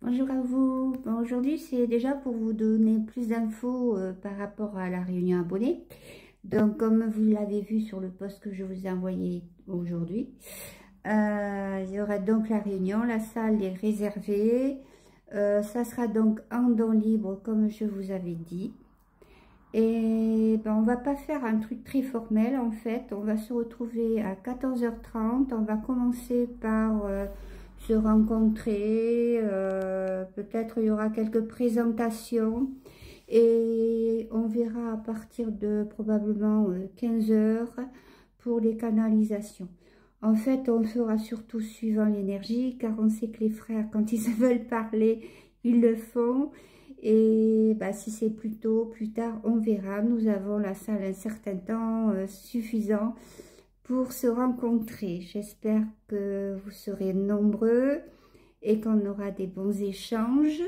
Bonjour à vous. Bon, aujourd'hui, c'est déjà pour vous donner plus d'infos par rapport à la réunion abonnée. Donc, comme vous l'avez vu sur le post que je vous ai envoyé aujourd'hui, il y aura donc la réunion. La salle est réservée. Ça sera donc en don libre, comme je vous avais dit. Et ben, on va pas faire un truc très formel en fait. On va se retrouver à 14h30. On va commencer par se rencontrer. Peut-être il y aura quelques présentations. Et on verra à partir de probablement 15h pour les canalisations. En fait, on fera surtout suivant l'énergie, car on sait que les frères, quand ils veulent parler, ils le font. Et bah, si c'est plus tôt, plus tard, on verra. Nous avons la salle un certain temps suffisant pour se rencontrer. J'espère que vous serez nombreux et qu'on aura des bons échanges.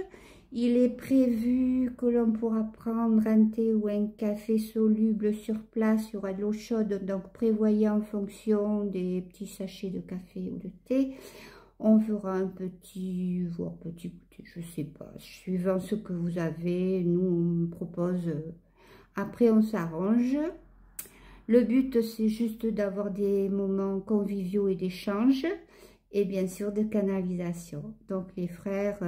Il est prévu que l'on pourra prendre un thé ou un café soluble sur place. Il y aura de l'eau chaude, donc prévoyez en fonction des petits sachets de café ou de thé. On fera un petit goûter, je sais pas, suivant ce que vous avez. Nous, on propose, après on s'arrange. Le but, c'est juste d'avoir des moments conviviaux et d'échange, et bien sûr de canalisation. Donc les frères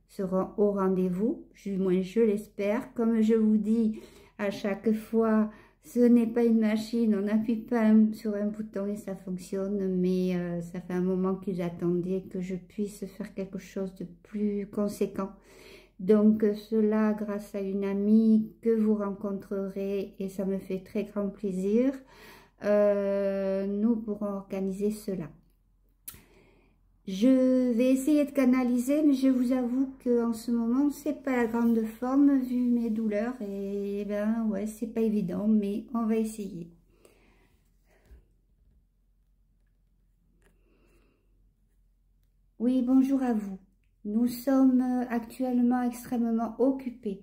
seront au rendez-vous, du moins je l'espère. Comme je vous dis à chaque fois, ce n'est pas une machine, on n'appuie pas sur un bouton et ça fonctionne, mais ça fait un moment qu'ils attendaient que je puisse faire quelque chose de plus conséquent. Donc cela grâce à une amie que vous rencontrerez et ça me fait très grand plaisir. Nous pourrons organiser cela. Je vais essayer de canaliser, mais je vous avoue qu'en ce moment, c'est pas la grande forme vu mes douleurs. Et ben ouais, c'est pas évident, mais on va essayer. Oui, bonjour à vous. Nous sommes actuellement extrêmement occupés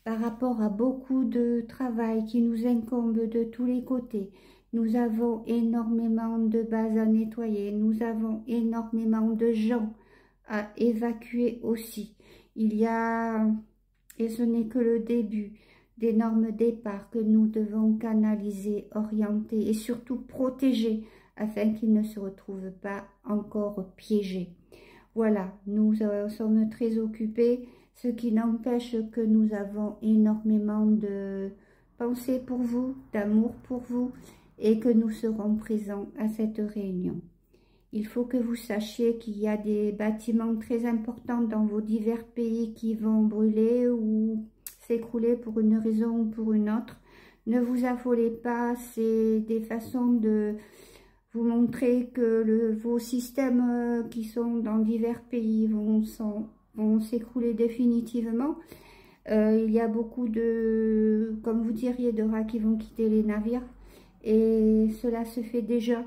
par rapport à beaucoup de travail qui nous incombe de tous les côtés. Nous avons énormément de bases à nettoyer, nous avons énormément de gens à évacuer aussi. Il y a, et ce n'est que le début, d'énormes départs que nous devons canaliser, orienter et surtout protéger afin qu'ils ne se retrouvent pas encore piégés. Voilà, nous sommes très occupés, ce qui n'empêche que nous avons énormément de pensées pour vous, d'amour pour vous et que nous serons présents à cette réunion. Il faut que vous sachiez qu'il y a des bâtiments très importants dans vos divers pays qui vont brûler ou s'écrouler pour une raison ou pour une autre. Ne vous affolez pas, c'est des façons de vous montrer que vos systèmes qui sont dans divers pays vont s'écrouler définitivement. Il y a beaucoup de, comme vous diriez, de rats qui vont quitter les navires et cela se fait déjà.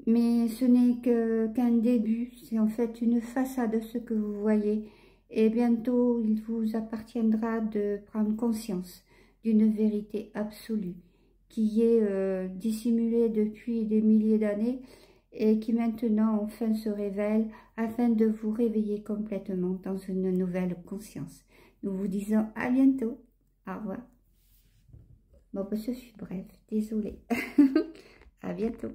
Mais ce n'est qu'un début, c'est en fait une façade de ce que vous voyez. Et bientôt, il vous appartiendra de prendre conscience d'une vérité absolue qui est dissimulée depuis des milliers d'années et qui maintenant enfin se révèle afin de vous réveiller complètement dans une nouvelle conscience. Nous vous disons à bientôt. Au revoir. Bon, ce fut bref, désolée. À bientôt.